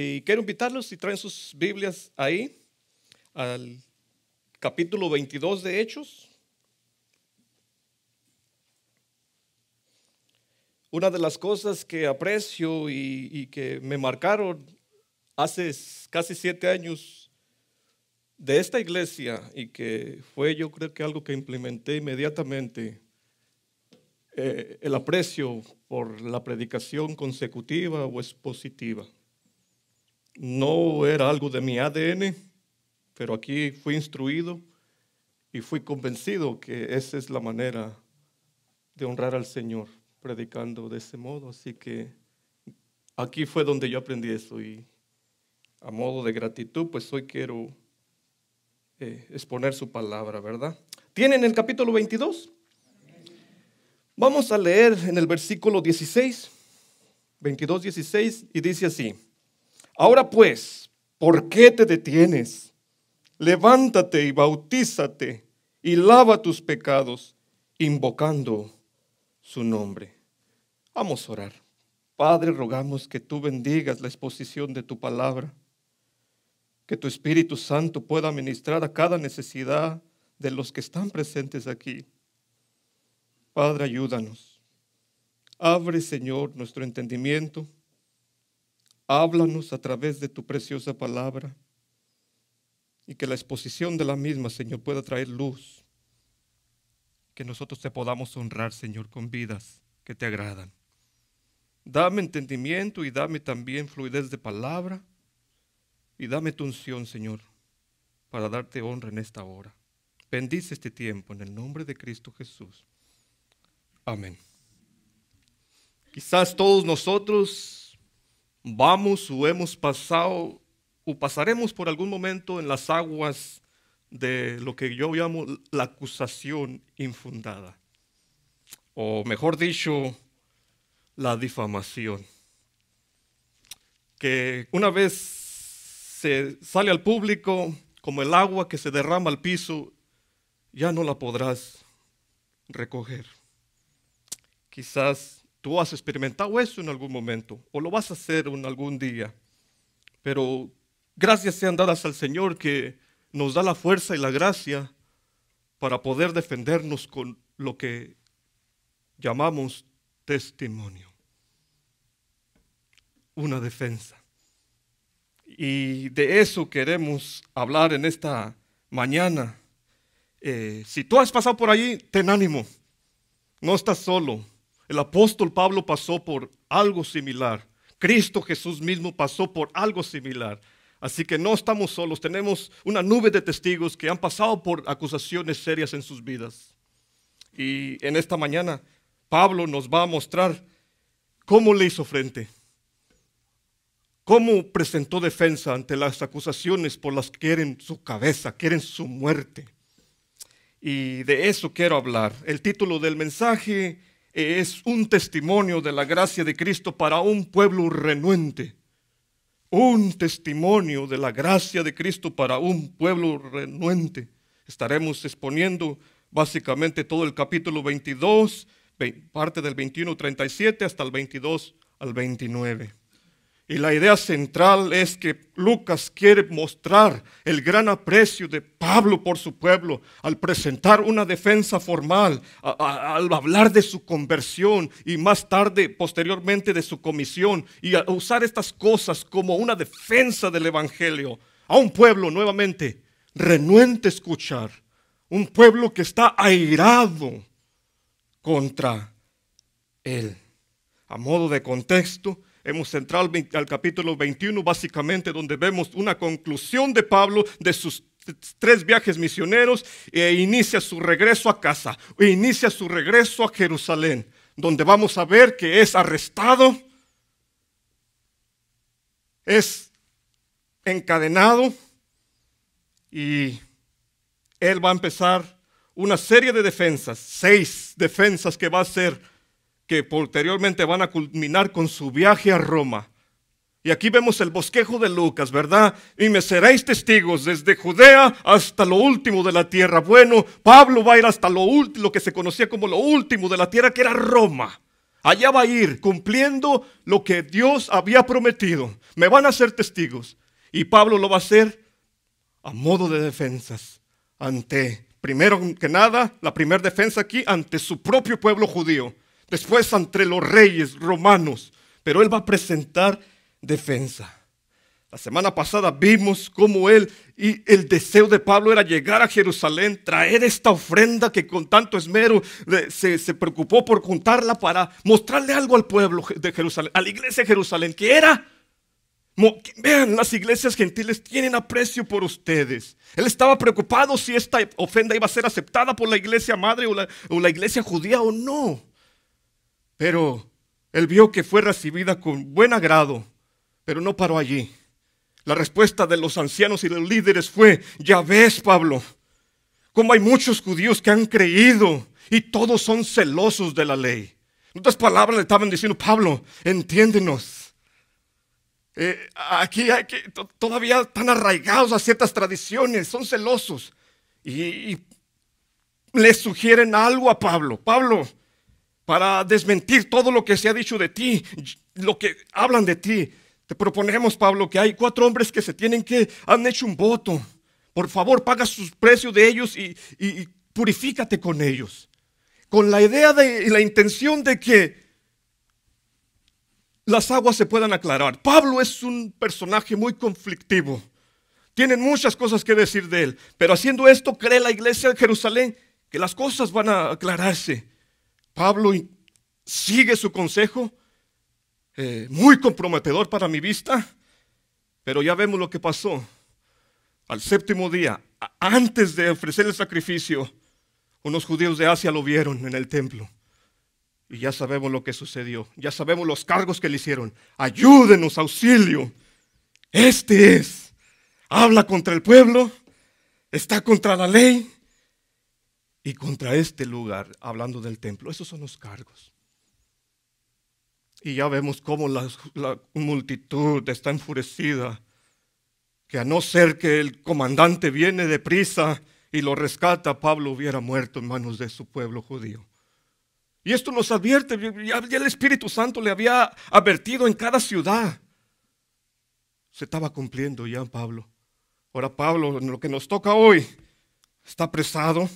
Y quiero invitarlos, si traen sus Biblias ahí, al capítulo 22 de Hechos. Una de las cosas que aprecio y que me marcaron hace casi 7 años de esta iglesia, y que fue, yo creo que algo que implementé inmediatamente, el aprecio por la predicación consecutiva o expositiva. No era algo de mi ADN, pero aquí fui instruido y fui convencido que esa es la manera de honrar al Señor, predicando de ese modo. Así que aquí fue donde yo aprendí eso, y a modo de gratitud, pues hoy quiero exponer su palabra, ¿verdad? ¿Tienen el capítulo 22? Vamos a leer en el versículo 16, 22, 16, y dice así: Ahora pues, ¿por qué te detienes? Levántate y bautízate y lava tus pecados, invocando su nombre. Vamos a orar. Padre, rogamos que tú bendigas la exposición de tu palabra, que tu Espíritu Santo pueda ministrar a cada necesidad de los que están presentes aquí. Padre, ayúdanos. Abre, Señor, nuestro entendimiento. Háblanos a través de tu preciosa palabra, y que la exposición de la misma, Señor, pueda traer luz. Que nosotros te podamos honrar, Señor, con vidas que te agradan. Dame entendimiento y dame también fluidez de palabra, y dame tu unción, Señor, para darte honra en esta hora. Bendice este tiempo en el nombre de Cristo Jesús. Amén. Quizás todos nosotros vamos o hemos pasado o pasaremos por algún momento en las aguas de lo que yo llamo la acusación infundada, o mejor dicho, la difamación, que una vez se sale al público, como el agua que se derrama al piso, ya no la podrás recoger. Quizás tú has experimentado eso en algún momento, o lo vas a hacer en algún día, pero gracias sean dadas al Señor, que nos da la fuerza y la gracia para poder defendernos con lo que llamamos testimonio. Una defensa. Y de eso queremos hablar en esta mañana. Si tú has pasado por allí, ten ánimo. No estás solo. El apóstol Pablo pasó por algo similar. Cristo Jesús mismo pasó por algo similar. Así que no estamos solos. Tenemos una nube de testigos que han pasado por acusaciones serias en sus vidas. Y en esta mañana, Pablo nos va a mostrar cómo le hizo frente. Cómo presentó defensa ante las acusaciones por las que quieren su cabeza, quieren su muerte. Y de eso quiero hablar. El título del mensaje es un testimonio de la gracia de Cristo para un pueblo renuente. Un testimonio de la gracia de Cristo para un pueblo renuente. Estaremos exponiendo básicamente todo el capítulo 22, parte del 21-37 hasta el 22 al 29. Y la idea central es que Lucas quiere mostrar el gran aprecio de Pablo por su pueblo al presentar una defensa formal, al hablar de su conversión y más tarde, posteriormente, de su comisión, y a usar estas cosas como una defensa del evangelio a un pueblo nuevamente renuente a escuchar, un pueblo que está airado contra él. A modo de contexto, hemos entrado al capítulo 21, básicamente donde vemos una conclusión de Pablo de sus 3 viajes misioneros, e inicia su regreso a casa, e inicia su regreso a Jerusalén, donde vamos a ver que es arrestado, es encadenado, y él va a empezar una serie de defensas, 6 defensas que va a hacer, que posteriormente van a culminar con su viaje a Roma. Y aquí vemos el bosquejo de Lucas, ¿verdad? Y me seréis testigos desde Judea hasta lo último de la tierra. Bueno, Pablo va a ir hasta lo último, lo que se conocía como lo último de la tierra, que era Roma. Allá va a ir cumpliendo lo que Dios había prometido. Me van a ser testigos. Y Pablo lo va a hacer a modo de defensas primero que nada, la primera defensa aquí ante su propio pueblo judío. Después ante los reyes romanos. Pero él va a presentar defensa. La semana pasada vimos cómo el deseo de Pablo era llegar a Jerusalén, traer esta ofrenda que con tanto esmero se preocupó por contarla para mostrarle algo al pueblo de Jerusalén, a la iglesia de Jerusalén, que era, vean, las iglesias gentiles tienen aprecio por ustedes. Él estaba preocupado si esta ofrenda iba a ser aceptada por la iglesia madre o la iglesia judía o no. Pero él vio que fue recibida con buen agrado, pero no paró allí. La respuesta de los ancianos y los líderes fue: ya ves, Pablo, como hay muchos judíos que han creído y todos son celosos de la ley. En otras palabras le estaban diciendo: Pablo, entiéndenos. Aquí hay que todavía están arraigados a ciertas tradiciones, son celosos. Y le sugieren algo a Pablo. Pablo, para desmentir todo lo que se ha dicho de ti, lo que hablan de ti, te proponemos, Pablo, que hay 4 hombres que han hecho un voto. Por favor, paga sus precios de ellos y purifícate con ellos. Con la idea y la intención de que las aguas se puedan aclarar. Pablo es un personaje muy conflictivo. Tienen muchas cosas que decir de él. Pero haciendo esto, cree la iglesia de Jerusalén que las cosas van a aclararse. Pablo sigue su consejo. Muy comprometedor para mi vista, pero ya vemos lo que pasó. Al 7º día, antes de ofrecer el sacrificio, unos judíos de Asia lo vieron en el templo. Y ya sabemos lo que sucedió. Ya sabemos los cargos que le hicieron. Ayúdenos, auxilio. Habla contra el pueblo, está contra la ley y contra este lugar, hablando del templo. Esos son los cargos. Y ya vemos cómo la multitud está enfurecida, que a no ser que el comandante viene deprisa y lo rescata, Pablo hubiera muerto en manos de su pueblo judío. Y esto nos advierte, ya el Espíritu Santo le había advertido en cada ciudad. Se estaba cumpliendo ya Pablo. Ahora Pablo, en lo que nos toca hoy, está apresado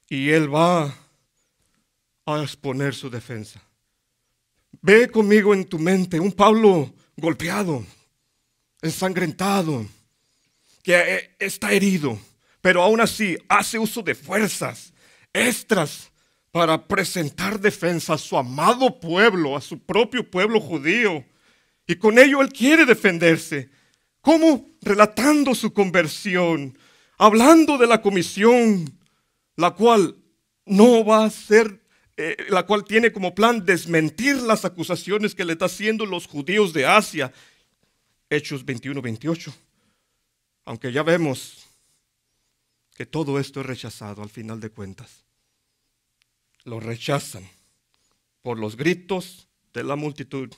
y él va a exponer su defensa. Ve conmigo en tu mente un Pablo golpeado, ensangrentado, que está herido, pero aún así hace uso de fuerzas extras para presentar defensa a su amado pueblo, a su propio pueblo judío. Y con ello él quiere defenderse. ¿Cómo? Relatando su conversión, hablando de la comisión, la cual no va a ser... la cual tiene como plan desmentir las acusaciones que le está haciendo los judíos de Asia. Hechos 21-28. Aunque ya vemos que todo esto es rechazado al final de cuentas. Lo rechazan por los gritos de la multitud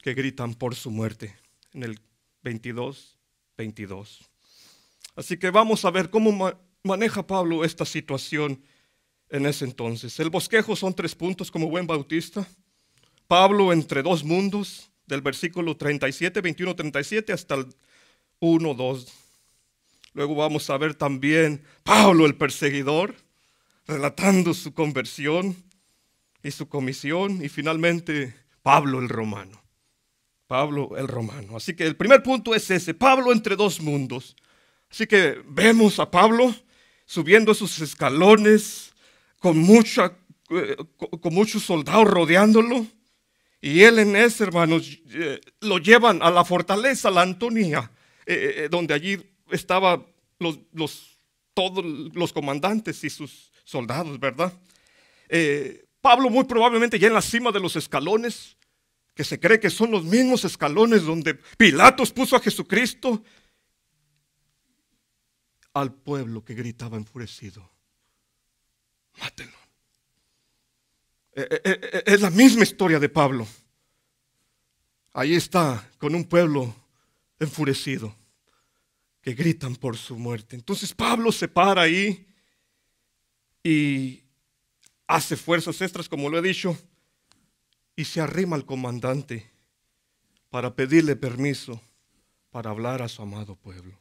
que gritan por su muerte. En el 22. Así que vamos a ver cómo maneja Pablo esta situación. En ese entonces, el bosquejo son 3 puntos como buen bautista. Pablo entre 2 mundos, del versículo 21-37 hasta el 1-2. Luego vamos a ver también Pablo el perseguidor, relatando su conversión y su comisión. Y finalmente Pablo el romano. Así que el primer punto es ese, Pablo entre 2 mundos. Así que vemos a Pablo subiendo sus escalones, con muchos soldados rodeándolo, y él en ese, hermanos, lo llevan a la fortaleza, la Antonia, donde allí estaban todos los comandantes y sus soldados, ¿verdad? Pablo muy probablemente ya en la cima de los escalones, que se cree que son los mismos escalones donde Pilatos puso a Jesucristo, al pueblo que gritaba enfurecido: mátenlo. Es la misma historia de Pablo. Ahí está, con un pueblo enfurecido, que gritan por su muerte. Entonces Pablo se para ahí y hace fuerzas extras, como lo he dicho, y se arrima al comandante para pedirle permiso para hablar a su amado pueblo.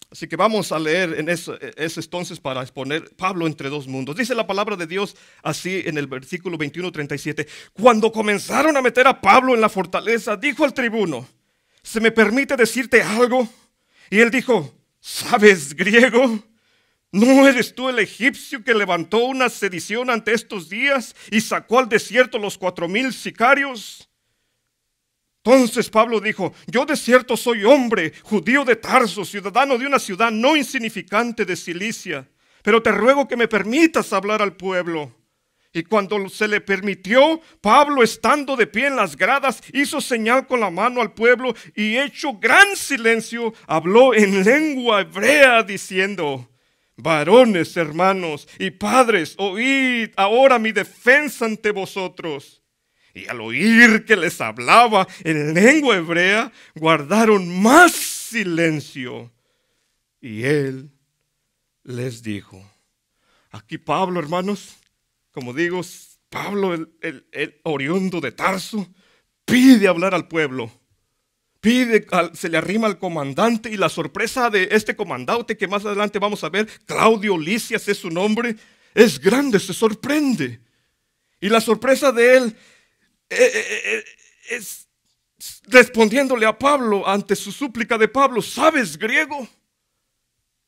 Así que vamos a leer en eso entonces para exponer Pablo entre dos mundos. Dice la palabra de Dios así en el versículo 21-37. Cuando comenzaron a meter a Pablo en la fortaleza, dijo al tribuno: ¿se me permite decirte algo? Y él dijo: ¿sabes griego? ¿No eres tú el egipcio que levantó una sedición ante estos días y sacó al desierto los 4,000 sicarios? Entonces Pablo dijo: yo de cierto soy hombre, judío de Tarso, ciudadano de una ciudad no insignificante de Cilicia, pero te ruego que me permitas hablar al pueblo. Y cuando se le permitió, Pablo, estando de pie en las gradas, hizo señal con la mano al pueblo y, hecho gran silencio, habló en lengua hebrea diciendo: varones, hermanos y padres, oíd ahora mi defensa ante vosotros. Y al oír que les hablaba en lengua hebrea, guardaron más silencio. Y él les dijo. Aquí Pablo, hermanos, como digo, Pablo, el oriundo de Tarso, pide hablar al pueblo. Se le arrima al comandante, y la sorpresa de este comandante, que más adelante vamos a ver, Claudio Lisias es su nombre, es grande, se sorprende. Y la sorpresa de él es respondiéndole a Pablo ante su súplica de Pablo: ¿sabes griego?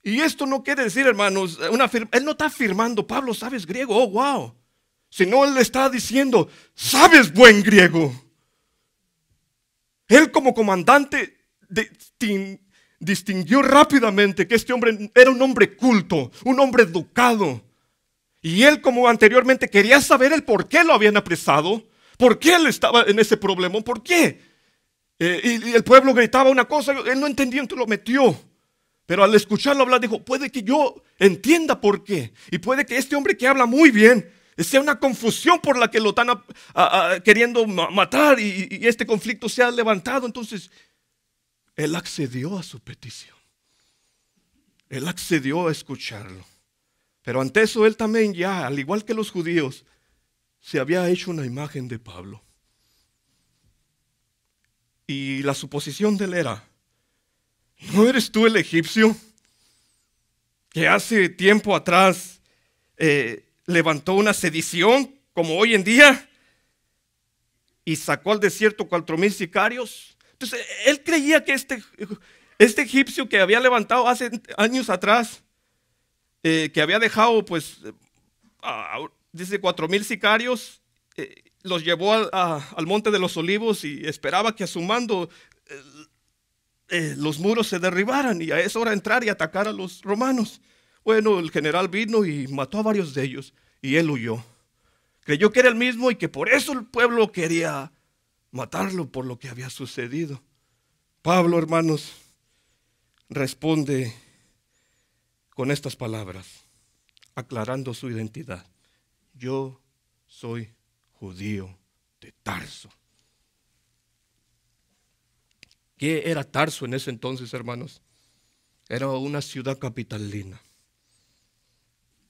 Y esto no quiere decir, hermanos, él no está afirmando: Pablo, ¿sabes griego? Oh, wow. Sino él le está diciendo: ¿sabes buen griego? Él, como comandante, distinguió rápidamente que este hombre era un hombre culto, un hombre educado. Y él, como anteriormente, quería saber el por qué lo habían apresado. ¿Por qué él estaba en ese problema? ¿Por qué? Y el pueblo gritaba una cosa, él no entendía, entonces lo metió. Pero al escucharlo hablar, dijo: puede que yo entienda por qué. Y puede que este hombre que habla muy bien sea una confusión por la que lo están queriendo matar, y este conflicto se ha levantado. Entonces, él accedió a su petición. Él accedió a escucharlo. Pero ante eso, él también ya, al igual que los judíos, se había hecho una imagen de Pablo. Y la suposición de él era: ¿no eres tú el egipcio que hace tiempo atrás levantó una sedición como hoy en día y sacó al desierto 4,000 sicarios? Entonces él creía que este egipcio que había levantado hace años atrás, que había dejado pues dice 4,000 sicarios, los llevó al monte de los olivos y esperaba que a su mando los muros se derribaran y a esa hora entrar y atacar a los romanos. Bueno, el general vino y mató a varios de ellos y él huyó. Creyó que era el mismo y que por eso el pueblo quería matarlo por lo que había sucedido. Pablo, hermanos, responde con estas palabras, aclarando su identidad: yo soy judío de Tarso. ¿Qué era Tarso en ese entonces, hermanos? Era una ciudad capitalina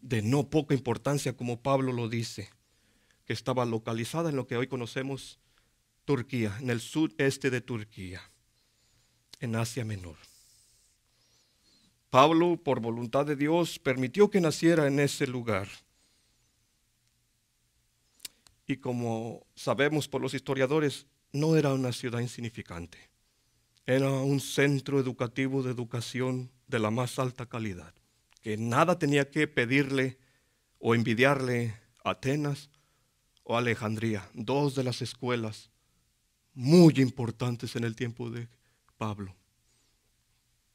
de no poca importancia, como Pablo lo dice, que estaba localizada en lo que hoy conocemos Turquía, en el sureste de Turquía, en Asia Menor. Pablo, por voluntad de Dios, permitió que naciera en ese lugar. Y como sabemos por los historiadores, no era una ciudad insignificante. Era un centro educativo de educación de la más alta calidad, que nada tenía que pedirle o envidiarle a Atenas o Alejandría, dos de las escuelas muy importantes en el tiempo de Pablo.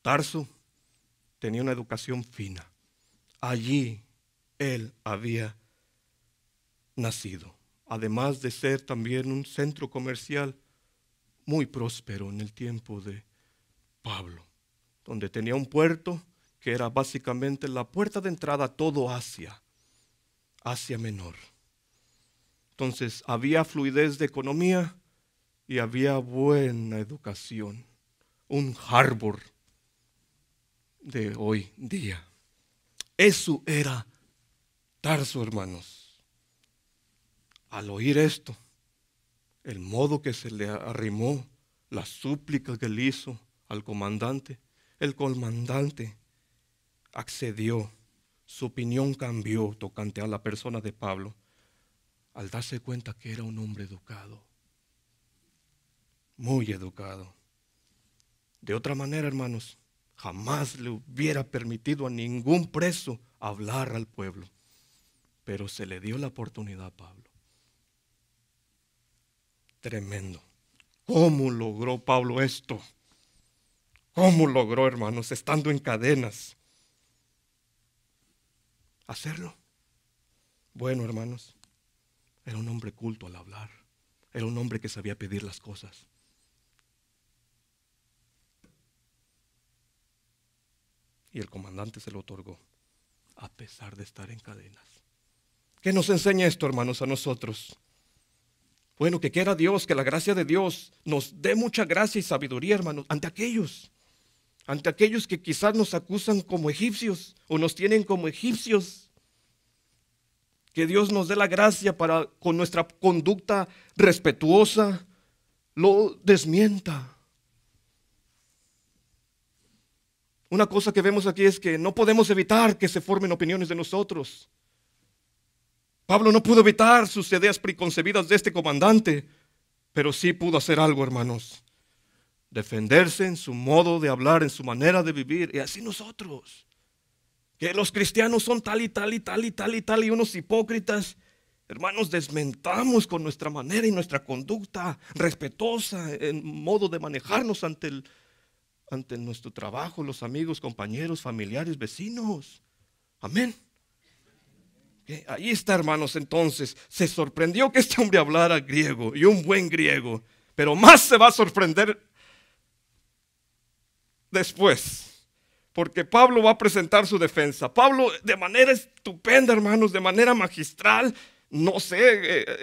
Tarso tenía una educación fina. Allí él había nacido, además de ser también un centro comercial muy próspero en el tiempo de Pablo, donde tenía un puerto que era básicamente la puerta de entrada a todo Asia Menor. Entonces había fluidez de economía y había buena educación, un Harvard de hoy día. Eso era Tarso, hermanos. Al oír esto, el modo que se le arrimó, la súplica que le hizo al comandante, el comandante accedió. Su opinión cambió tocante a la persona de Pablo al darse cuenta que era un hombre educado, muy educado. De otra manera, hermanos, jamás le hubiera permitido a ningún preso hablar al pueblo, pero se le dio la oportunidad a Pablo. Tremendo. ¿Cómo logró Pablo esto? ¿Cómo logró, hermanos, estando en cadenas, hacerlo? Bueno, hermanos, era un hombre culto al hablar. Era un hombre que sabía pedir las cosas. Y el comandante se lo otorgó, a pesar de estar en cadenas. ¿Qué nos enseña esto, hermanos, a nosotros? Bueno, que quiera Dios, que la gracia de Dios nos dé mucha gracia y sabiduría, hermanos, ante aquellos que quizás nos acusan como egipcios o nos tienen como egipcios. Que Dios nos dé la gracia para, con nuestra conducta respetuosa, lo desmienta. Una cosa que vemos aquí es que no podemos evitar que se formen opiniones de nosotros. Pablo no pudo evitar sus ideas preconcebidas de este comandante, pero sí pudo hacer algo, hermanos. Defenderse en su modo de hablar, en su manera de vivir, y así nosotros. Que los cristianos son tal y tal y tal y tal y tal y unos hipócritas. Hermanos, desmentamos con nuestra manera y nuestra conducta respetuosa en modo de manejarnos ante nuestro trabajo, los amigos, compañeros, familiares, vecinos. Amén. Ahí está, hermanos, entonces se sorprendió que este hombre hablara griego y un buen griego, pero más se va a sorprender después, porque Pablo va a presentar su defensa. Pablo, de manera estupenda, hermanos, de manera magistral, no sé,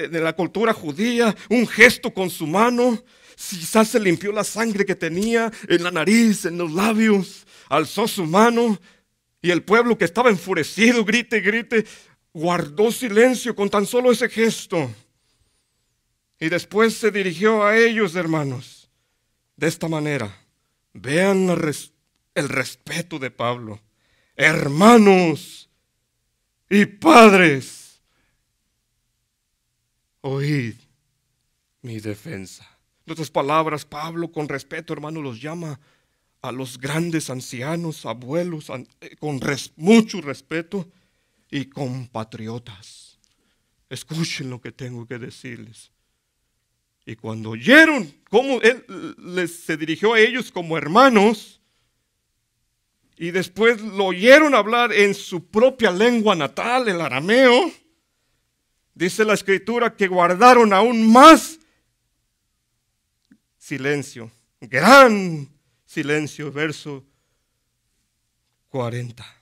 de la cultura judía, un gesto con su mano, quizás se limpió la sangre que tenía en la nariz, en los labios, alzó su mano y el pueblo, que estaba enfurecido, grite, grite, guardó silencio con tan solo ese gesto. Y después se dirigió a ellos, hermanos, de esta manera. Vean el respeto de Pablo. Hermanos y padres, oíd mi defensa. En otras palabras, Pablo con respeto, hermanos, los llama a los grandes ancianos, abuelos, con mucho respeto, y compatriotas. Escuchen lo que tengo que decirles. Y cuando oyeron cómo él se dirigió a ellos como hermanos, y después lo oyeron hablar en su propia lengua natal, el arameo, dice la escritura que guardaron aún más silencio, gran silencio, verso 40.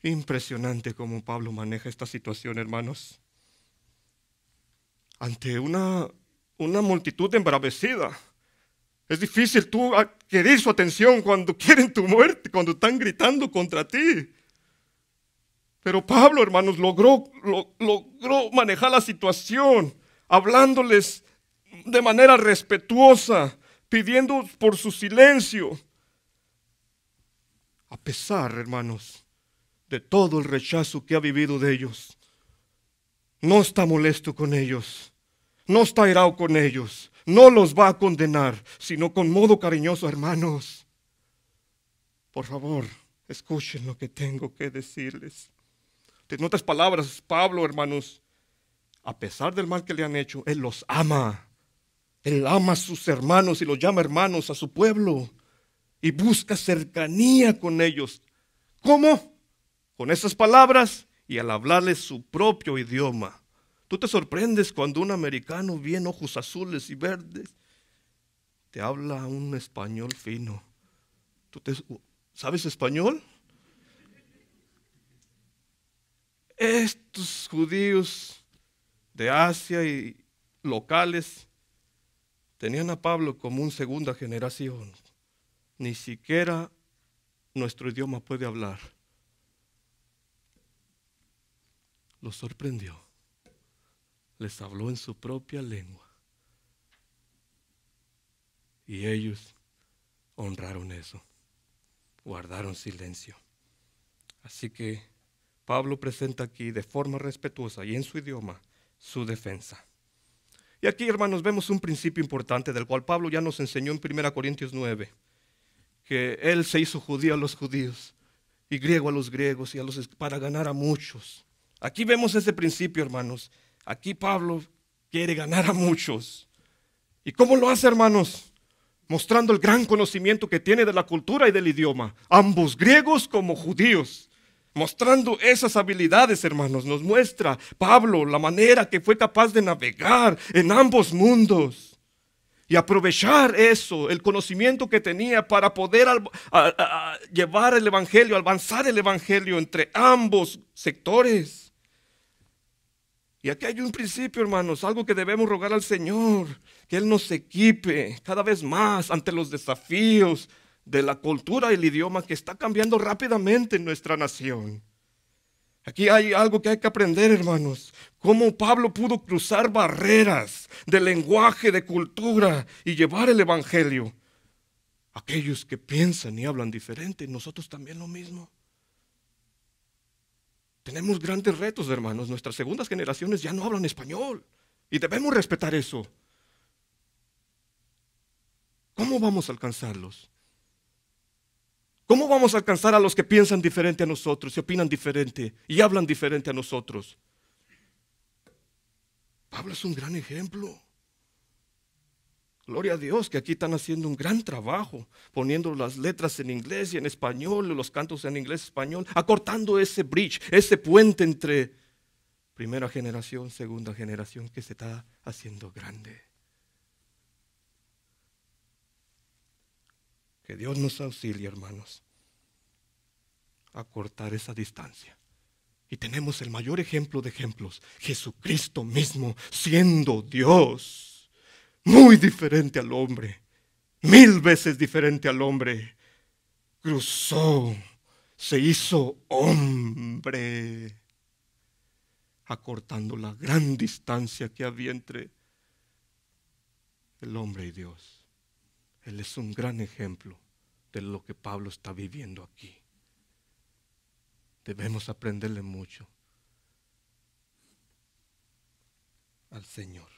Impresionante cómo Pablo maneja esta situación, hermanos. Ante una multitud embravecida, es difícil tú adquirir su atención cuando quieren tu muerte, cuando están gritando contra ti. Pero Pablo, hermanos, logró manejar la situación, hablándoles de manera respetuosa, pidiendo por su silencio. A pesar, hermanos, de todo el rechazo que ha vivido de ellos, no está molesto con ellos, no está airado con ellos, no los va a condenar, sino con modo cariñoso. Hermanos, por favor, escuchen lo que tengo que decirles. En otras palabras, Pablo, hermanos, a pesar del mal que le han hecho, él los ama. Él ama a sus hermanos y los llama hermanos a su pueblo y busca cercanía con ellos. ¿Cómo? Con esas palabras y al hablarles su propio idioma. Tú te sorprendes cuando un americano bien ojos azules y verdes te habla un español fino. ¿Sabes español? Estos judíos de Asia y locales tenían a Pablo como una segunda generación. Ni siquiera nuestro idioma puede hablar. Los sorprendió. Les habló en su propia lengua. Y ellos honraron eso, guardaron silencio. Así que Pablo presenta aquí de forma respetuosa y en su idioma su defensa. Y aquí, hermanos, vemos un principio importante del cual Pablo ya nos enseñó en 1 Corintios 9, que él se hizo judío a los judíos y griego a los griegos y para ganar a muchos. Aquí vemos ese principio, hermanos. Aquí Pablo quiere ganar a muchos. ¿Y cómo lo hace, hermanos? Mostrando el gran conocimiento que tiene de la cultura y del idioma, ambos griegos como judíos. Mostrando esas habilidades, hermanos, nos muestra Pablo la manera que fue capaz de navegar en ambos mundos y aprovechar eso, el conocimiento que tenía para poder llevar el evangelio, avanzar el evangelio entre ambos sectores. Y aquí hay un principio, hermanos, algo que debemos rogar al Señor, que Él nos equipe cada vez más ante los desafíos de la cultura y el idioma que está cambiando rápidamente en nuestra nación. Aquí hay algo que hay que aprender, hermanos. Cómo Pablo pudo cruzar barreras de lenguaje, de cultura y llevar el evangelio. Aquellos que piensan y hablan diferente, nosotros también lo mismo. Tenemos grandes retos, hermanos. Nuestras segundas generaciones ya no hablan español y debemos respetar eso. ¿Cómo vamos a alcanzarlos? ¿Cómo vamos a alcanzar a los que piensan diferente a nosotros y opinan diferente y hablan diferente a nosotros? Pablo es un gran ejemplo. Gloria a Dios que aquí están haciendo un gran trabajo, poniendo las letras en inglés y en español, los cantos en inglés y español, acortando ese bridge, ese puente entre primera generación, segunda generación que se está haciendo grande. Que Dios nos auxilie, hermanos, a cortar esa distancia. Y tenemos el mayor ejemplo de ejemplos, Jesucristo mismo, siendo Dios, muy diferente al hombre, 1000 veces diferente al hombre, cruzó, se hizo hombre, acortando la gran distancia que había entre el hombre y Dios. Él es un gran ejemplo de lo que Pablo está viviendo aquí. Debemos aprenderle mucho al Señor.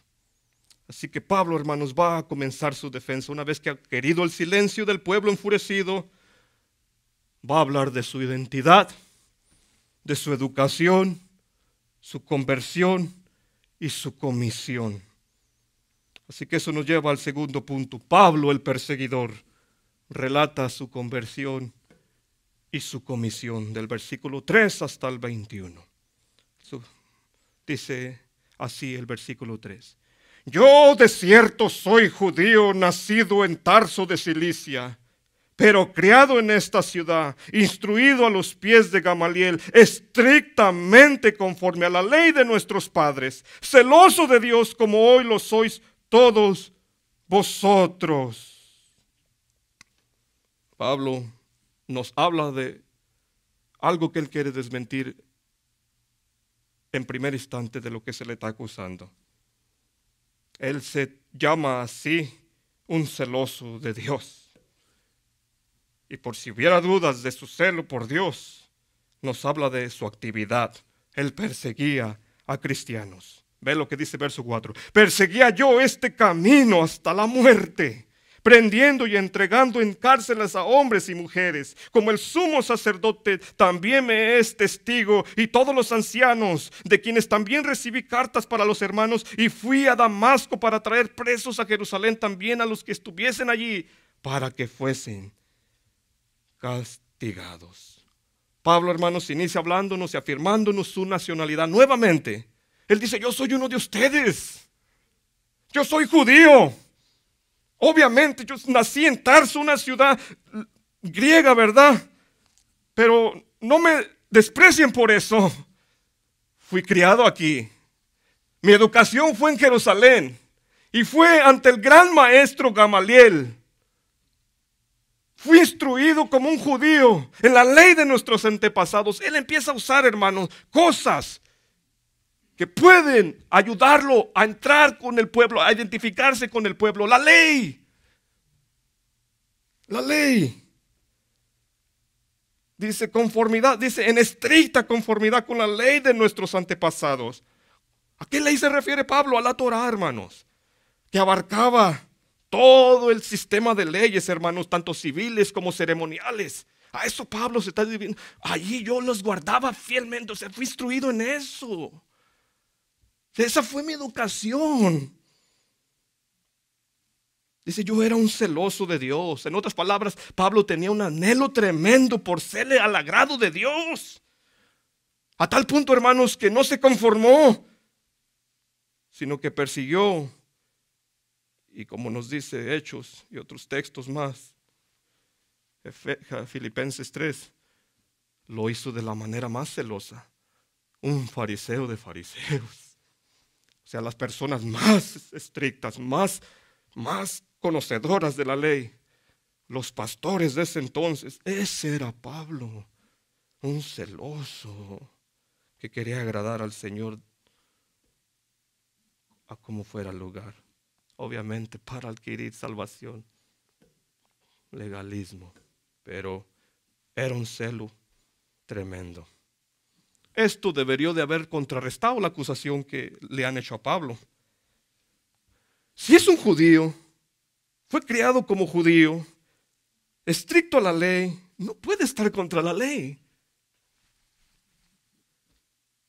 Así que Pablo, hermanos, va a comenzar su defensa. Una vez que ha querido el silencio del pueblo enfurecido, va a hablar de su identidad, de su educación, su conversión y su comisión. Así que eso nos lleva al segundo punto. Pablo, el perseguidor, relata su conversión y su comisión del versículo 3 hasta el 21. Dice así el versículo 3. Yo de cierto soy judío, nacido en Tarso de Cilicia, pero criado en esta ciudad, instruido a los pies de Gamaliel, estrictamente conforme a la ley de nuestros padres, celoso de Dios como hoy lo sois todos vosotros. Pablo nos habla de algo que él quiere desmentir en primer instante de lo que se le está acusando. Él se llama así un celoso de Dios. Y por si hubiera dudas de su celo por Dios, nos habla de su actividad. Él perseguía a cristianos. Ve lo que dice verso 4. Perseguía yo este camino hasta la muerte, prendiendo y entregando en cárceles a hombres y mujeres, como el sumo sacerdote también me es testigo, y todos los ancianos, de quienes también recibí cartas para los hermanos, y fui a Damasco para traer presos a Jerusalén también a los que estuviesen allí, para que fuesen castigados. Pablo, hermanos, inicia hablándonos y afirmándonos su nacionalidad nuevamente. Él dice, yo soy uno de ustedes. Yo soy judío. Obviamente yo nací en Tarso, una ciudad griega, ¿verdad? Pero no me desprecien por eso. Fui criado aquí. Mi educación fue en Jerusalén. Y fue ante el gran maestro Gamaliel. Fui instruido como un judío en la ley de nuestros antepasados. Él empieza a usar, hermanos, cosas que pueden ayudarlo a entrar con el pueblo, a identificarse con el pueblo. La ley. La ley. Dice conformidad, dice en estricta conformidad con la ley de nuestros antepasados. ¿A qué ley se refiere Pablo? A la Torá, hermanos, que abarcaba todo el sistema de leyes, hermanos, tanto civiles como ceremoniales. A eso Pablo se está diciendo. Allí yo los guardaba fielmente, o sea, fui instruido en eso. Esa fue mi educación. Dice, yo era un celoso de Dios. En otras palabras, Pablo tenía un anhelo tremendo por serle al agrado de Dios. A tal punto, hermanos, que no se conformó, sino que persiguió. Y como nos dice Hechos y otros textos más, Filipenses 3, lo hizo de la manera más celosa. Un fariseo de fariseos. O sea, las personas más estrictas, más conocedoras de la ley, los pastores de ese entonces. Ese era Pablo, un celoso que quería agradar al Señor a como fuera el lugar. Obviamente para adquirir salvación, legalismo, pero era un celo tremendo. Esto debería de haber contrarrestado la acusación que le han hecho a Pablo. Si es un judío, fue criado como judío, estricto a la ley, no puede estar contra la ley.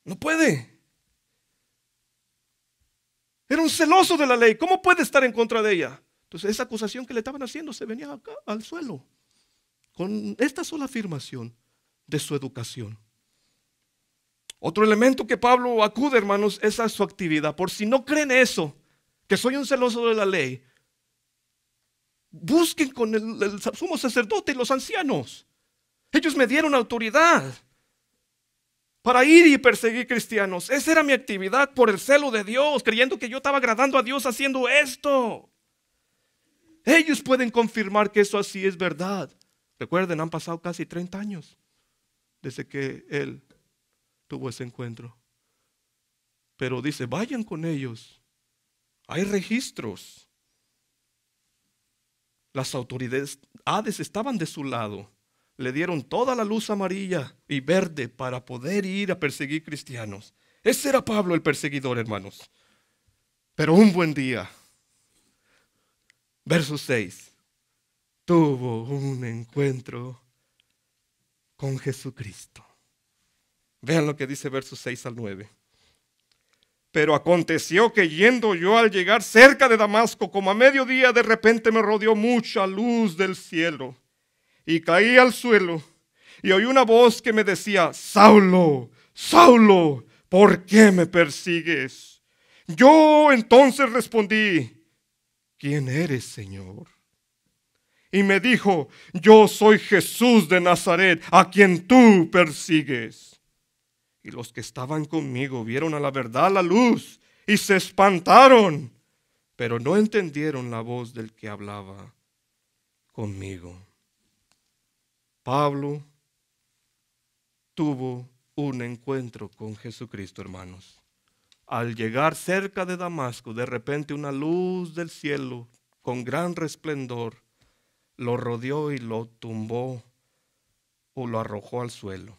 No puede. Era un celoso de la ley. ¿Cómo puede estar en contra de ella? Entonces esa acusación que le estaban haciendo se venía acá al suelo. Con esta sola afirmación de su educación. Otro elemento que Pablo acude, hermanos, es a su actividad. Por si no creen eso, que soy un celoso de la ley, busquen con el sumo sacerdote y los ancianos. Ellos me dieron autoridad para ir y perseguir cristianos. Esa era mi actividad por el celo de Dios, creyendo que yo estaba agradando a Dios haciendo esto. Ellos pueden confirmar que eso así es verdad. Recuerden, han pasado casi 30 años desde que él tuvo ese encuentro. Pero dice, vayan con ellos. Hay registros. Las autoridades estaban de su lado. Le dieron toda la luz amarilla y verde para poder ir a perseguir cristianos. Ese era Pablo el perseguidor, hermanos. Pero un buen día, verso 6, tuvo un encuentro con Jesucristo. Vean lo que dice versos 6 al 9. Pero aconteció que yendo yo al llegar cerca de Damasco, como a mediodía, de repente me rodeó mucha luz del cielo. Y caí al suelo y oí una voz que me decía, Saulo, Saulo, ¿por qué me persigues? Yo entonces respondí, ¿quién eres, Señor? Y me dijo, yo soy Jesús de Nazaret, a quien tú persigues. Y los que estaban conmigo vieron a la verdad la luz y se espantaron, pero no entendieron la voz del que hablaba conmigo. Pablo tuvo un encuentro con Jesucristo, hermanos. Al llegar cerca de Damasco, de repente una luz del cielo con gran resplendor lo rodeó y lo tumbó o lo arrojó al suelo.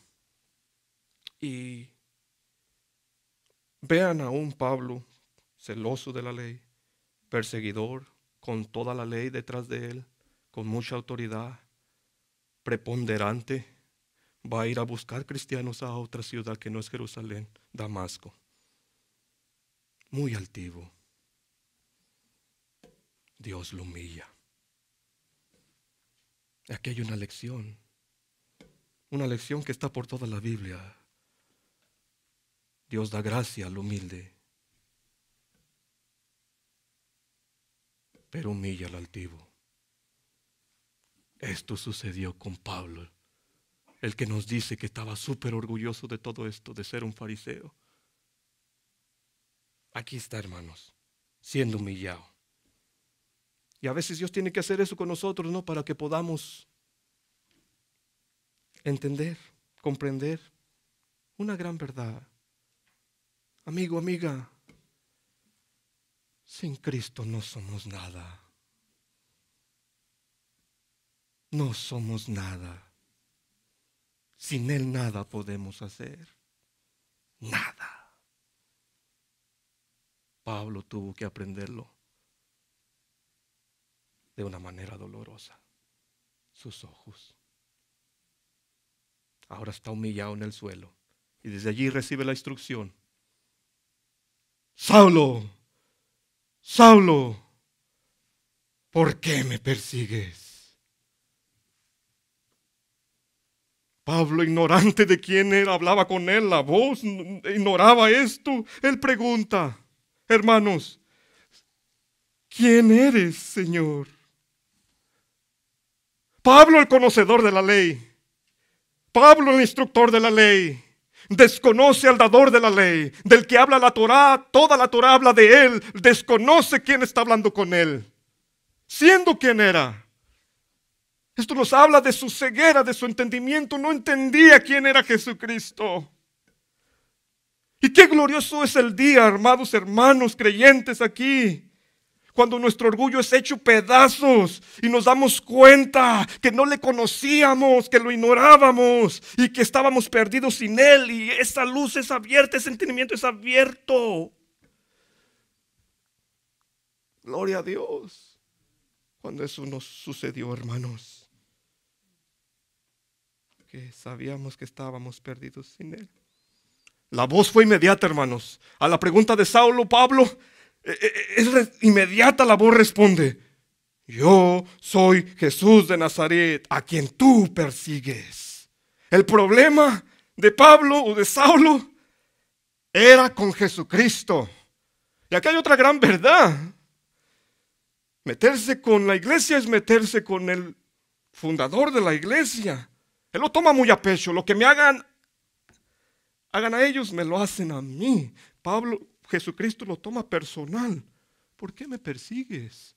Y vean a un Pablo celoso de la ley, perseguidor, con toda la ley detrás de él, con mucha autoridad, preponderante. Va a ir a buscar cristianos a otra ciudad que no es Jerusalén, Damasco. Muy altivo. Dios lo humilla. Aquí hay una lección que está por toda la Biblia. Dios da gracia al humilde, pero humilla al altivo. Esto sucedió con Pablo, el que nos dice que estaba súper orgulloso de todo esto, de ser un fariseo. Aquí está, hermanos, siendo humillado. Y a veces Dios tiene que hacer eso con nosotros, ¿no? Para que podamos entender, comprender una gran verdad. Amigo, amiga, sin Cristo no somos nada. no somos nada. Sin Él nada podemos hacer. Nada. Pablo tuvo que aprenderlo de una manera dolorosa. Sus ojos. Ahora está humillado en el suelo. Y desde allí recibe la instrucción. Saulo, Saulo, ¿por qué me persigues? Pablo, ignorante de quién era, hablaba con él, la voz, ignoraba esto. Él pregunta, hermanos, ¿quién eres, Señor? Pablo, el conocedor de la ley. Pablo, el instructor de la ley. Desconoce al dador de la ley, del que habla la Torá, toda la Torá habla de él, desconoce quién está hablando con él, siendo quien era. Esto nos habla de su ceguera, de su entendimiento, no entendía quién era Jesucristo. Y qué glorioso es el día, amados hermanos creyentes aquí, cuando nuestro orgullo es hecho pedazos y nos damos cuenta que no le conocíamos, que lo ignorábamos y que estábamos perdidos sin Él. Y esa luz es abierta, ese entendimiento es abierto. Gloria a Dios. Cuando eso nos sucedió, hermanos, que sabíamos que estábamos perdidos sin Él. La voz fue inmediata, hermanos. A la pregunta de Saulo, Pablo, es inmediata la voz responde: yo soy Jesús de Nazaret, a quien tú persigues. El problema de Pablo o de Saulo era con Jesucristo. Y acá hay otra gran verdad. Meterse con la iglesia es meterse con el fundador de la iglesia. Él lo toma muy a pecho. Lo que me hagan a ellos, me lo hacen a mí. Jesucristo lo toma personal. ¿Por qué me persigues?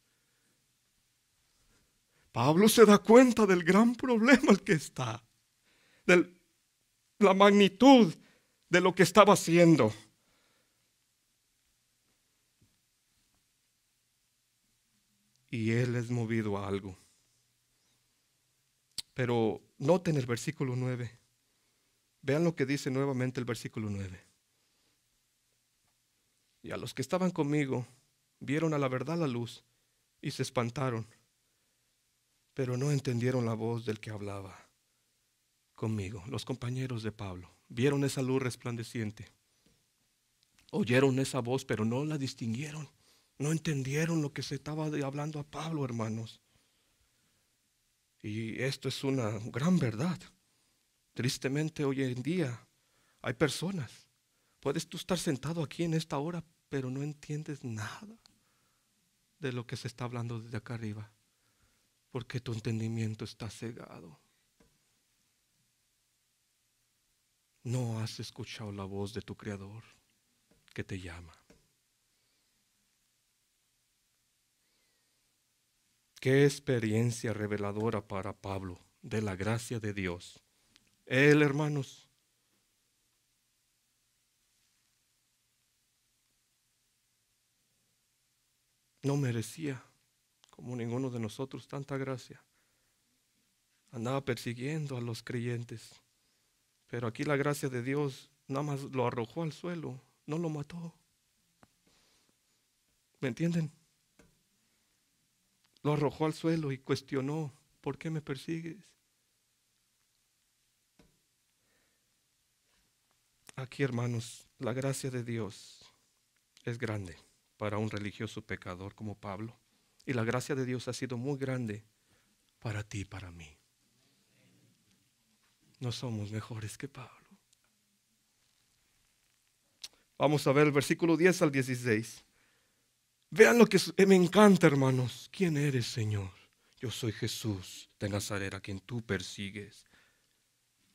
Pablo se da cuenta del gran problema al que está, de la magnitud de lo que estaba haciendo. Y él es movido a algo. Pero noten el versículo 9. Vean lo que dice nuevamente el versículo 9. Y a los que estaban conmigo vieron a la verdad la luz y se espantaron, pero no entendieron la voz del que hablaba conmigo. Los compañeros de Pablo vieron esa luz resplandeciente, oyeron esa voz, pero no la distinguieron, no entendieron lo que se estaba hablando a Pablo, hermanos. Y esto es una gran verdad. Tristemente hoy en día hay personas, puedes tú estar sentado aquí en esta hora, pero no entiendes nada de lo que se está hablando desde acá arriba, porque tu entendimiento está cegado. No has escuchado la voz de tu Creador que te llama. Qué experiencia reveladora para Pablo de la gracia de Dios. Él, hermanos, no merecía, como ninguno de nosotros, tanta gracia. Andaba persiguiendo a los creyentes, pero aquí la gracia de Dios nada más lo arrojó al suelo, no lo mató. ¿Me entienden? Lo arrojó al suelo y cuestionó: ¿por qué me persigues? Aquí, hermanos, la gracia de Dios es grande para un religioso pecador como Pablo. Y la gracia de Dios ha sido muy grande para ti y para mí. No somos mejores que Pablo. Vamos a ver el versículo 10 al 16. Vean lo que me encanta, hermanos. ¿Quién eres, Señor? Yo soy Jesús de Nazaret, a quien tú persigues.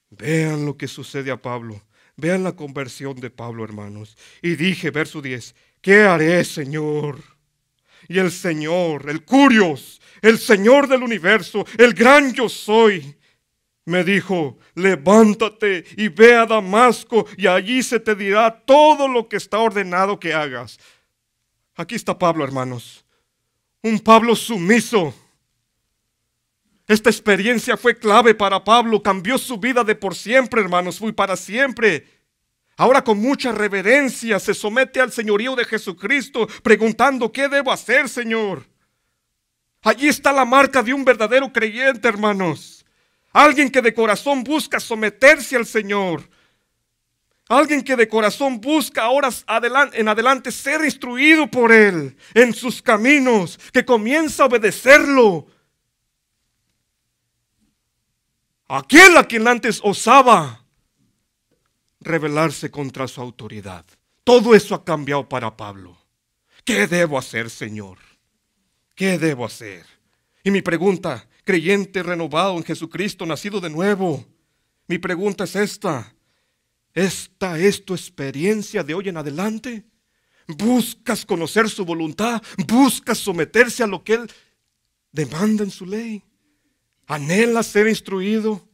Vean lo que sucede a Pablo. Vean la conversión de Pablo, hermanos. Y dije, verso 10, ¿qué haré, Señor? Y el Señor, el Curios, el Señor del universo, el gran yo soy, me dijo: levántate y ve a Damasco, y allí se te dirá todo lo que está ordenado que hagas. Aquí está Pablo, hermanos. Un Pablo sumiso. Esta experiencia fue clave para Pablo, cambió su vida de por siempre, hermanos, fue para siempre. Ahora con mucha reverencia se somete al señorío de Jesucristo, preguntando: ¿qué debo hacer, Señor? Allí está la marca de un verdadero creyente, hermanos. Alguien que de corazón busca someterse al Señor. Alguien que de corazón busca ahora en adelante ser instruido por Él en sus caminos, que comienza a obedecerlo. Aquel a quien antes osaba rebelarse contra su autoridad. Todo eso ha cambiado para Pablo. ¿Qué debo hacer, Señor? ¿Qué debo hacer? Y mi pregunta, creyente renovado en Jesucristo, nacido de nuevo, mi pregunta es esta: ¿esta es tu experiencia de hoy en adelante? ¿Buscas conocer su voluntad? ¿Buscas someterse a lo que Él demanda en su ley? ¿Anhelas ser instruido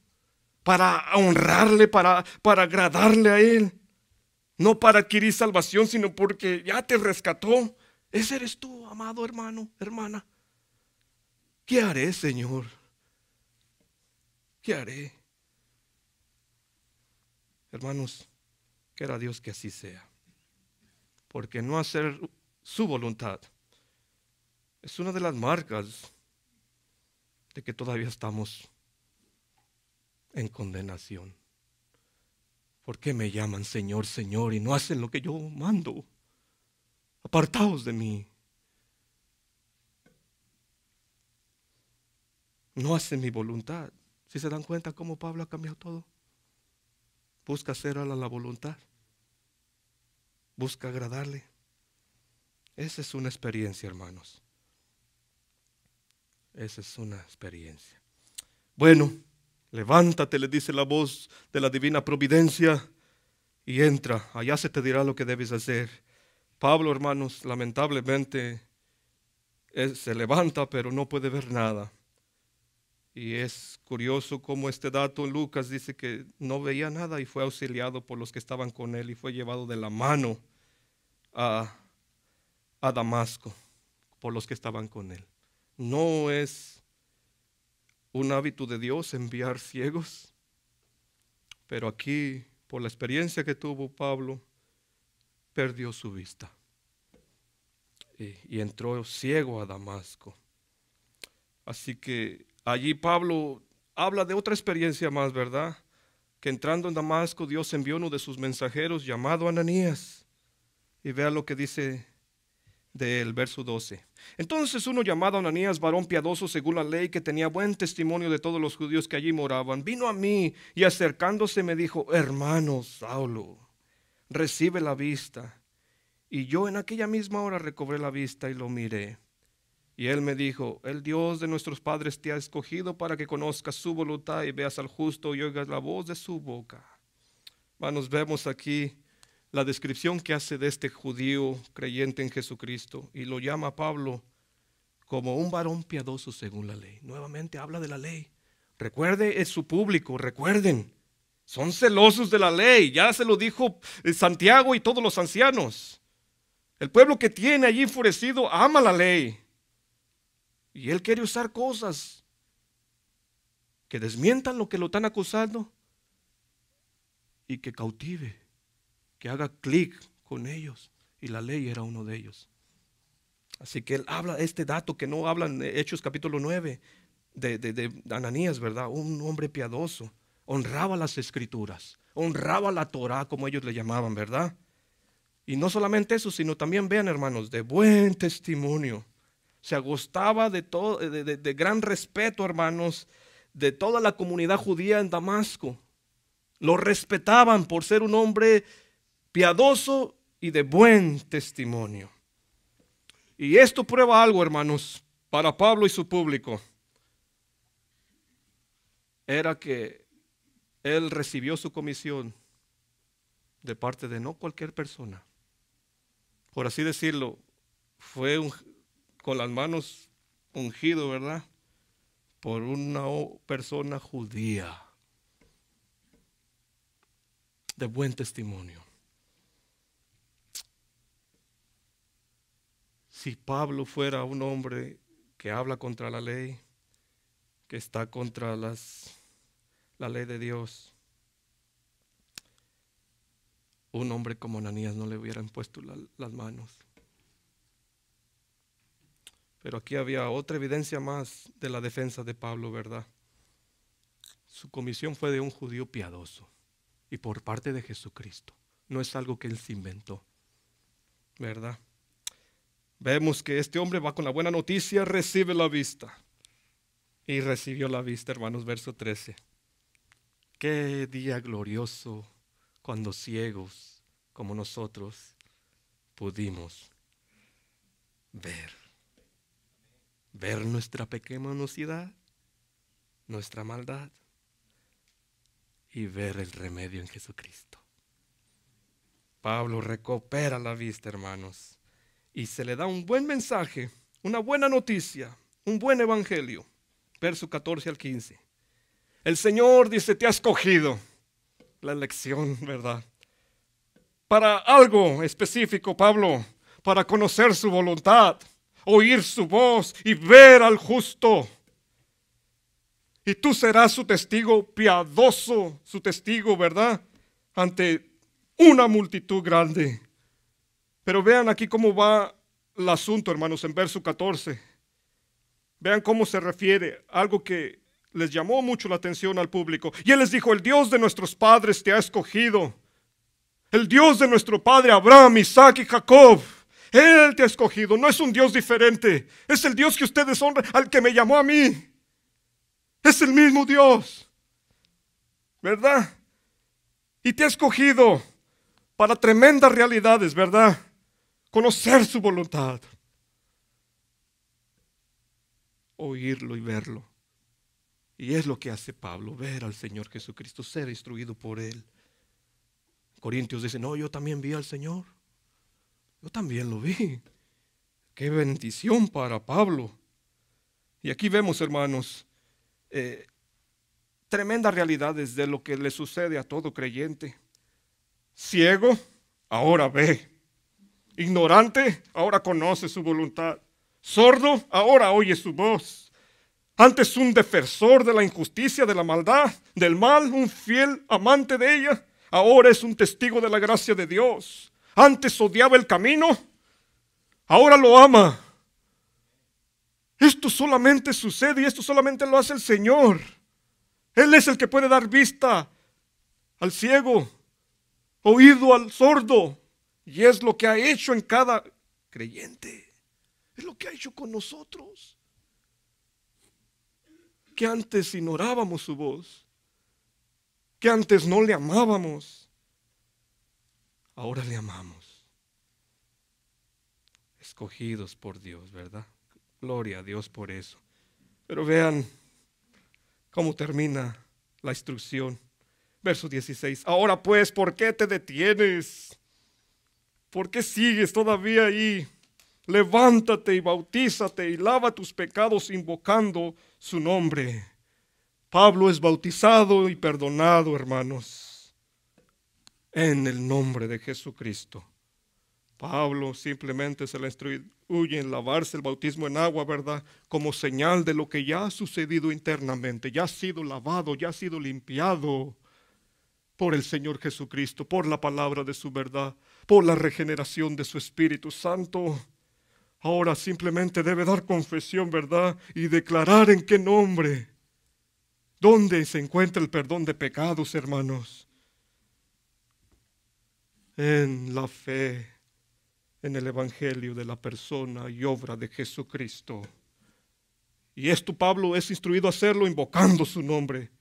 para honrarle, para agradarle a Él? No para adquirir salvación, sino porque ya te rescató. Ese eres tú, amado hermano, hermana. ¿Qué haré, Señor? ¿Qué haré? Hermanos, quiera Dios que así sea. Porque no hacer su voluntad es una de las marcas de que todavía estamos en condenación. ¿Por qué me llaman Señor, Señor y no hacen lo que yo mando? Apartaos de mí. No hacen mi voluntad. ¿Sí se dan cuenta cómo Pablo ha cambiado todo? Busca hacer a la voluntad. Busca agradarle. Esa es una experiencia, hermanos. Esa es una experiencia. Bueno, levántate, le dice la voz de la divina providencia, y entra. Allá se te dirá lo que debes hacer. Pablo, hermanos, lamentablemente se levanta, pero no puede ver nada. Y es curioso cómo este dato en Lucas dice que no veía nada y fue auxiliado por los que estaban con él y fue llevado de la mano a Damasco por los que estaban con él. No es un hábito de Dios enviar ciegos, pero aquí, por la experiencia que tuvo Pablo, perdió su vista y entró ciego a Damasco. Así que allí Pablo habla de otra experiencia más, ¿verdad? Que entrando en Damasco, Dios envió uno de sus mensajeros llamado Ananías. Y vea lo que dice del verso 12. Entonces uno llamado Ananías, varón piadoso según la ley, que tenía buen testimonio de todos los judíos que allí moraban, vino a mí y acercándose me dijo: hermano Saulo, recibe la vista. Y yo en aquella misma hora recobré la vista y lo miré. Y él me dijo: el Dios de nuestros padres te ha escogido para que conozcas su voluntad y veas al justo y oigas la voz de su boca. Hermanos, vemos aquí la descripción que hace de este judío creyente en Jesucristo, y lo llama Pablo como un varón piadoso según la ley. Nuevamente habla de la ley. Recuerde, es su público, recuerden, son celosos de la ley. Ya se lo dijo Santiago y todos los ancianos. El pueblo que tiene allí enfurecido ama la ley. Y él quiere usar cosas que desmientan lo que lo están acusando y que cautive, que haga clic con ellos. Y la ley era uno de ellos. Así que él habla este dato que no habla en Hechos capítulo 9 de Ananías, ¿verdad? Un hombre piadoso, honraba las escrituras, honraba la Torah como ellos le llamaban, ¿verdad? Y no solamente eso, sino también, vean, hermanos, de buen testimonio. Se agostaba de todo, de gran respeto, hermanos, de toda la comunidad judía en Damasco. Lo respetaban por ser un hombre piadoso y de buen testimonio. Y esto prueba algo, hermanos, para Pablo y su público. Era que él recibió su comisión de parte de no cualquier persona. Por así decirlo, fue con las manos ungido, ¿verdad? Por una persona judía de buen testimonio. Si Pablo fuera un hombre que habla contra la ley, que está contra la ley de Dios, un hombre como Ananías no le hubieran puesto las manos. Pero aquí había otra evidencia más de la defensa de Pablo, ¿verdad? Su comisión fue de un judío piadoso y por parte de Jesucristo. No es algo que él se inventó, ¿verdad? Vemos que este hombre va con la buena noticia, recibe la vista. Y recibió la vista, hermanos, verso 13. Qué día glorioso cuando ciegos como nosotros pudimos ver nuestra pecaminosidad, nuestra maldad y ver el remedio en Jesucristo. Pablo recupera la vista, hermanos, y se le da un buen mensaje, una buena noticia, un buen evangelio. Verso 14 al 15. El Señor dice, te ha escogido, la elección, ¿verdad? Para algo específico, Pablo, para conocer su voluntad, oír su voz y ver al justo. Y tú serás su testigo piadoso, su testigo, ¿verdad? Ante una multitud grande. Pero vean aquí cómo va el asunto, hermanos, en verso 14. Vean cómo se refiere, algo que les llamó mucho la atención al público. Y él les dijo, el Dios de nuestros padres te ha escogido. El Dios de nuestro padre Abraham, Isaac y Jacob. Él te ha escogido, no es un Dios diferente. Es el Dios que ustedes honran, al que me llamó a mí. Es el mismo Dios, ¿verdad? Y te ha escogido para tremendas realidades, ¿verdad? Conocer su voluntad. Oírlo y verlo. Y es lo que hace Pablo, ver al Señor Jesucristo, ser instruido por Él. Corintios dice, no, yo también vi al Señor. Yo también lo vi. Qué bendición para Pablo. Y aquí vemos, hermanos, tremendas realidades de lo que le sucede a todo creyente. Ciego, ahora ve. Ignorante, ahora conoce su voluntad. Sordo, ahora oye su voz. Antes un defensor de la injusticia, de la maldad, del mal, un fiel amante de ella. Ahora es un testigo de la gracia de Dios. Antes odiaba el camino, ahora lo ama. Esto solamente sucede y esto solamente lo hace el Señor. Él es el que puede dar vista al ciego, oído al sordo. Y es lo que ha hecho en cada creyente. Es lo que ha hecho con nosotros. Que antes ignorábamos su voz. Que antes no le amábamos. Ahora le amamos. Escogidos por Dios, ¿verdad? Gloria a Dios por eso. Pero vean cómo termina la instrucción. Verso 16. Ahora pues, ¿por qué te detienes? ¿Por qué sigues todavía ahí? Levántate y bautízate y lava tus pecados invocando su nombre. Pablo es bautizado y perdonado, hermanos, en el nombre de Jesucristo. Pablo simplemente se le instruye en lavarse el bautismo en agua, ¿verdad? Como señal de lo que ya ha sucedido internamente. Ya ha sido lavado, ya ha sido limpiado por el Señor Jesucristo, por la palabra de su verdad, por la regeneración de su Espíritu Santo. Ahora simplemente debe dar confesión, ¿verdad? Y declarar en qué nombre. ¿Dónde se encuentra el perdón de pecados, hermanos? En la fe, en el Evangelio de la persona y obra de Jesucristo. Y esto Pablo es instruido a hacerlo invocando su nombre.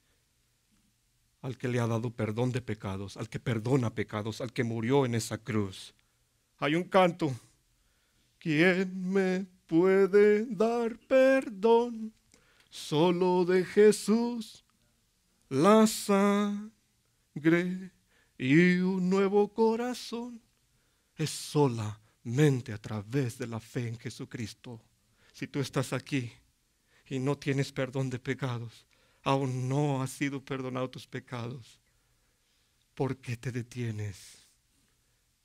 Al que le ha dado perdón de pecados, al que perdona pecados, al que murió en esa cruz. Hay un canto. ¿Quién me puede dar perdón? Solo de Jesús la sangre y un nuevo corazón. Es solamente a través de la fe en Jesucristo. Si tú estás aquí y no tienes perdón de pecados, aún no has sido perdonado tus pecados, ¿por qué te detienes?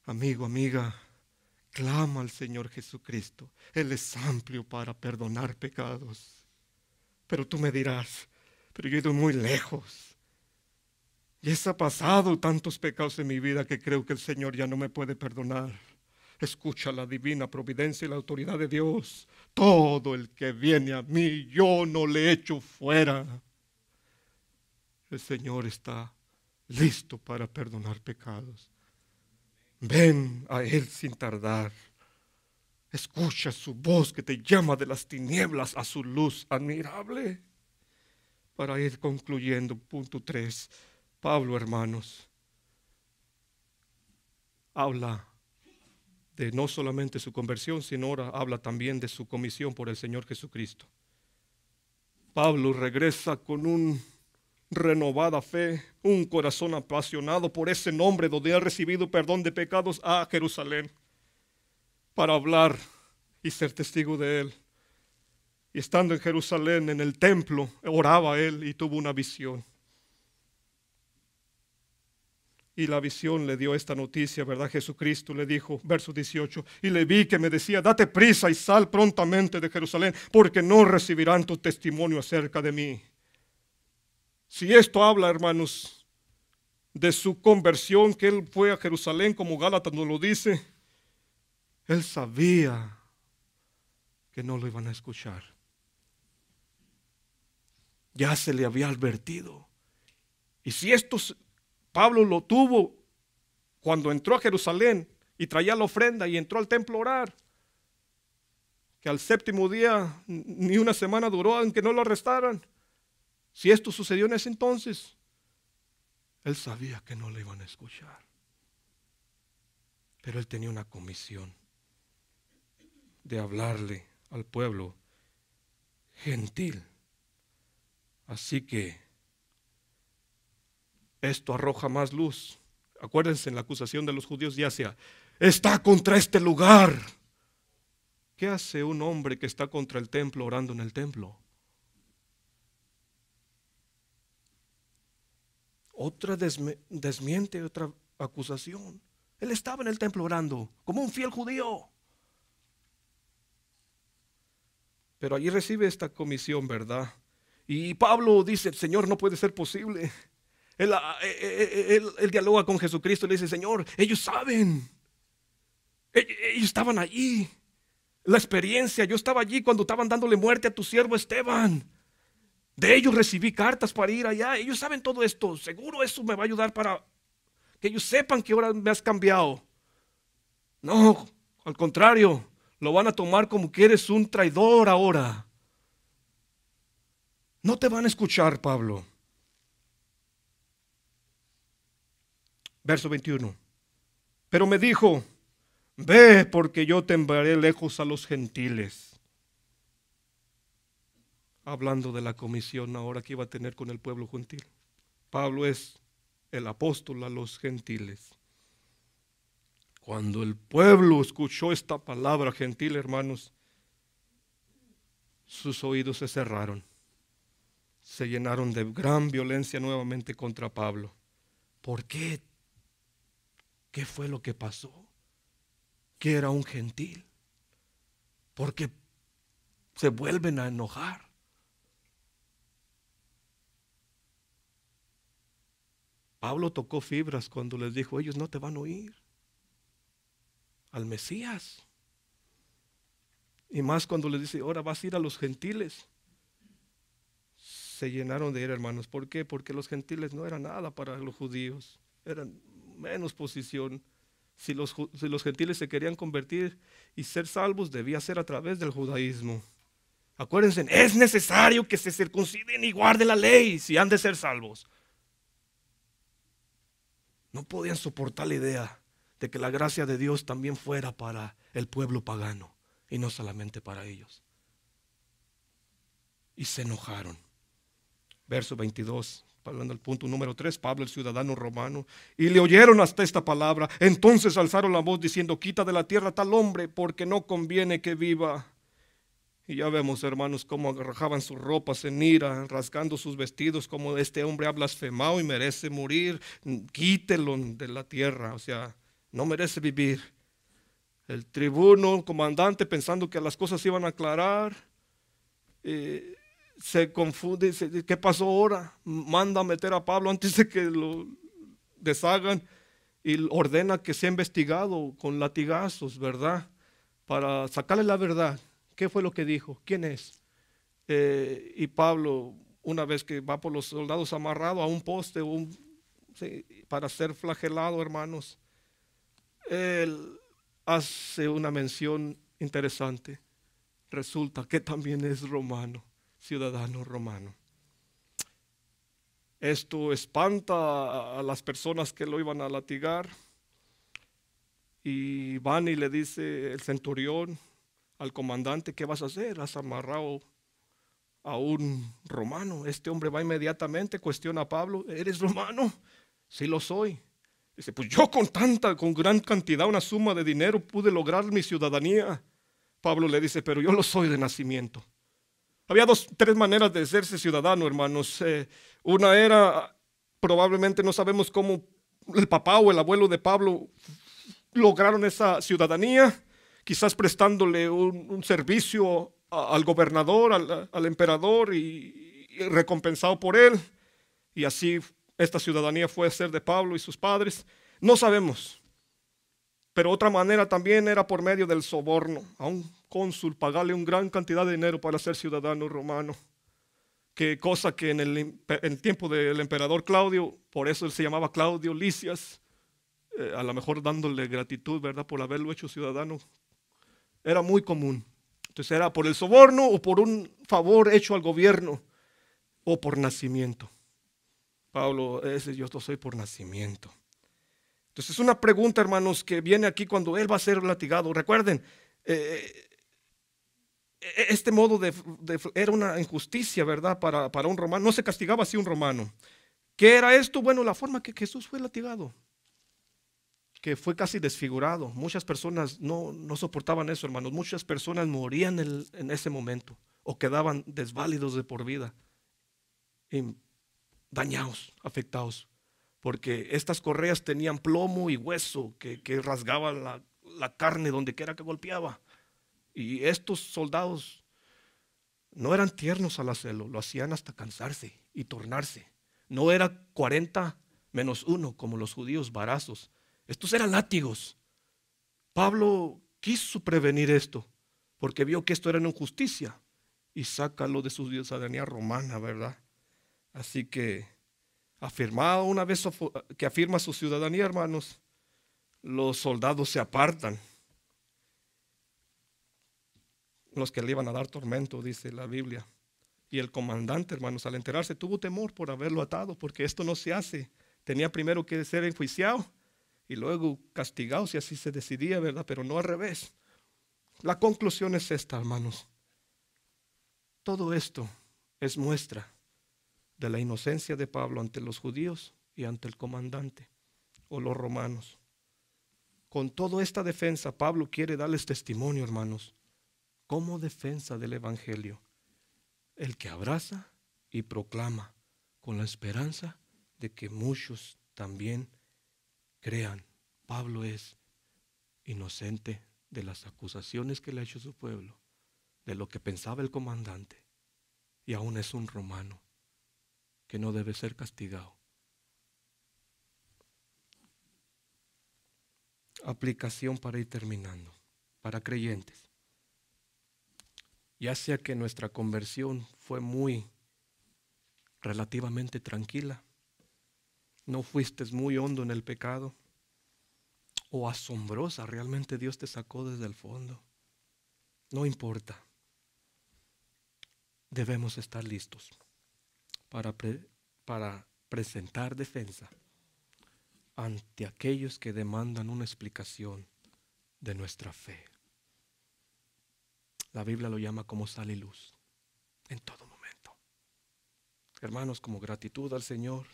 Amigo, amiga, clama al Señor Jesucristo. Él es amplio para perdonar pecados. Pero tú me dirás, pero yo he ido muy lejos. Y ha pasado tantos pecados en mi vida que creo que el Señor ya no me puede perdonar. Escucha la divina providencia y la autoridad de Dios. Todo el que viene a mí, yo no le echo fuera. El Señor está listo para perdonar pecados. Ven a Él sin tardar. Escucha su voz que te llama de las tinieblas a su luz admirable. Para ir concluyendo, punto 3. Pablo, hermanos, habla de no solamente su conversión, sino ahora habla también de su comisión por el Señor Jesucristo. Pablo regresa con una renovada fe, un corazón apasionado por ese nombre donde ha recibido perdón de pecados a Jerusalén, para hablar y ser testigo de Él. Y estando en Jerusalén, en el templo, oraba Él y tuvo una visión. Y la visión le dio esta noticia, ¿verdad? Jesucristo le dijo, verso 18, y le vi que me decía, date prisa y sal prontamente de Jerusalén, porque no recibirán tu testimonio acerca de mí. Si esto habla, hermanos, de su conversión, que él fue a Jerusalén, como Gálatas nos lo dice, él sabía que no lo iban a escuchar. Ya se le había advertido. Y si esto Pablo lo tuvo cuando entró a Jerusalén y traía la ofrenda y entró al templo a orar, que al séptimo día ni una semana duró en que no lo arrestaran. Si esto sucedió en ese entonces, él sabía que no le iban a escuchar. Pero él tenía una comisión de hablarle al pueblo gentil. Así que esto arroja más luz. Acuérdense, en la acusación de los judíos ya sea, está contra este lugar. ¿Qué hace un hombre que está contra el templo orando en el templo? Otra desmiente, otra acusación. Él estaba en el templo orando como un fiel judío. Pero allí recibe esta comisión, ¿verdad? Y Pablo dice, Señor, no puede ser posible. Él dialoga con Jesucristo y le dice, Señor, ellos saben. Ellos estaban allí. La experiencia, yo estaba allí cuando estaban dándole muerte a tu siervo Esteban. De ellos recibí cartas para ir allá. Ellos saben todo esto. Seguro eso me va a ayudar para que ellos sepan que ahora me has cambiado. No, al contrario, lo van a tomar como que eres un traidor ahora. No te van a escuchar, Pablo. Verso 21. Pero me dijo, ve porque yo te enviaré lejos a los gentiles. Hablando de la comisión ahora que iba a tener con el pueblo gentil. Pablo es el apóstol a los gentiles. Cuando el pueblo escuchó esta palabra gentil, hermanos, sus oídos se cerraron. Se llenaron de gran violencia nuevamente contra Pablo. ¿Por qué? ¿Qué fue lo que pasó? Que era un gentil. Porque se vuelven a enojar. Pablo tocó fibras cuando les dijo, ellos no te van a oír al Mesías. Y más cuando les dice, ahora vas a ir a los gentiles. Se llenaron de ira, hermanos. ¿Por qué? Porque los gentiles no eran nada para los judíos. Eran menos posición. Si los gentiles se querían convertir y ser salvos, debía ser a través del judaísmo. Acuérdense, es necesario que se circunciden y guarden la ley si han de ser salvos. No podían soportar la idea de que la gracia de Dios también fuera para el pueblo pagano y no solamente para ellos. Y se enojaron. Verso 22, hablando del punto número 3, Pablo el ciudadano romano, y le oyeron hasta esta palabra. Entonces alzaron la voz diciendo, quita de la tierra tal hombre, porque no conviene que viva. Y ya vemos, hermanos, cómo arrojaban sus ropas en ira, rasgando sus vestidos, como este hombre ha blasfemado y merece morir. Quítelo de la tierra, o sea, no merece vivir. El tribuno, comandante, pensando que las cosas se iban a aclarar, se confunde, dice, ¿qué pasó ahora? Manda a meter a Pablo antes de que lo deshagan y ordena que sea investigado con latigazos, ¿verdad? Para sacarle la verdad. ¿Qué fue lo que dijo? ¿Quién es? Y Pablo, una vez que va por los soldados amarrado a un poste sí, para ser flagelado, hermanos, él hace una mención interesante. Resulta que también es romano, ciudadano romano. Esto espanta a las personas que lo iban a latigar y van y le dice el centurión al comandante: ¿qué vas a hacer? Has amarrado a un romano. Este hombre va inmediatamente, cuestiona a Pablo: ¿eres romano? Sí lo soy. Dice: pues yo con gran cantidad, una suma de dinero, pude lograr mi ciudadanía. Pablo le dice: pero yo lo soy de nacimiento. Había tres maneras de hacerse ciudadano, hermanos. Una era, probablemente no sabemos cómo el papá o el abuelo de Pablo lograron esa ciudadanía, quizás prestándole un servicio al gobernador, al emperador y recompensado por él. Y así esta ciudadanía fue a ser de Pablo y sus padres. No sabemos. Pero otra manera también era por medio del soborno. A un cónsul pagarle una gran cantidad de dinero para ser ciudadano romano. Que cosa que en el tiempo del emperador Claudio, por eso él se llamaba Claudio Lisias, a lo mejor dándole gratitud, ¿verdad?, por haberlo hecho ciudadano, era muy común. Entonces era por el soborno o por un favor hecho al gobierno o por nacimiento. Pablo, yo soy por nacimiento. Entonces es una pregunta, hermanos, que viene aquí cuando él va a ser latigado. Recuerden, este modo era una injusticia, ¿verdad?, para un romano. No se castigaba así un romano. ¿Qué era esto? Bueno, la forma que Jesús fue latigado, que fue casi desfigurado. Muchas personas no soportaban eso, hermanos. Muchas personas morían en ese momento o quedaban desválidos de por vida, dañados, afectados, porque estas correas tenían plomo y hueso que rasgaban la carne donde quiera que golpeaba. Y estos soldados no eran tiernos al hacerlo, lo hacían hasta cansarse y tornarse. No era 40 menos 1 como los judíos, varazos. Estos eran látigos. Pablo quiso prevenir esto porque vio que esto era una injusticia y sácalo de su ciudadanía romana, ¿verdad? Así que afirmado, una vez que afirma su ciudadanía, hermanos, los soldados se apartan. Los que le iban a dar tormento, dice la Biblia. Y el comandante, hermanos, al enterarse, tuvo temor por haberlo atado, porque esto no se hace. Tenía primero que ser enjuiciado y luego castigado si así se decidía, ¿verdad? Pero no al revés. La conclusión es esta, hermanos. Todo esto es muestra de la inocencia de Pablo ante los judíos y ante el comandante o los romanos. Con toda esta defensa, Pablo quiere darles testimonio, hermanos, como defensa del evangelio, el que abraza y proclama con la esperanza de que muchos también crean. Pablo es inocente de las acusaciones que le ha hecho su pueblo, de lo que pensaba el comandante, y aún es un romano que no debe ser castigado. Aplicación para ir terminando, para creyentes. Ya sea que nuestra conversión fue muy relativamente tranquila, no fuiste muy hondo en el pecado, o asombrosa, realmente Dios te sacó desde el fondo, no importa. Debemos estar listos para presentar defensa ante aquellos que demandan una explicación de nuestra fe. La Biblia lo llama como sal y luz en todo momento. Hermanos, como gratitud al Señor,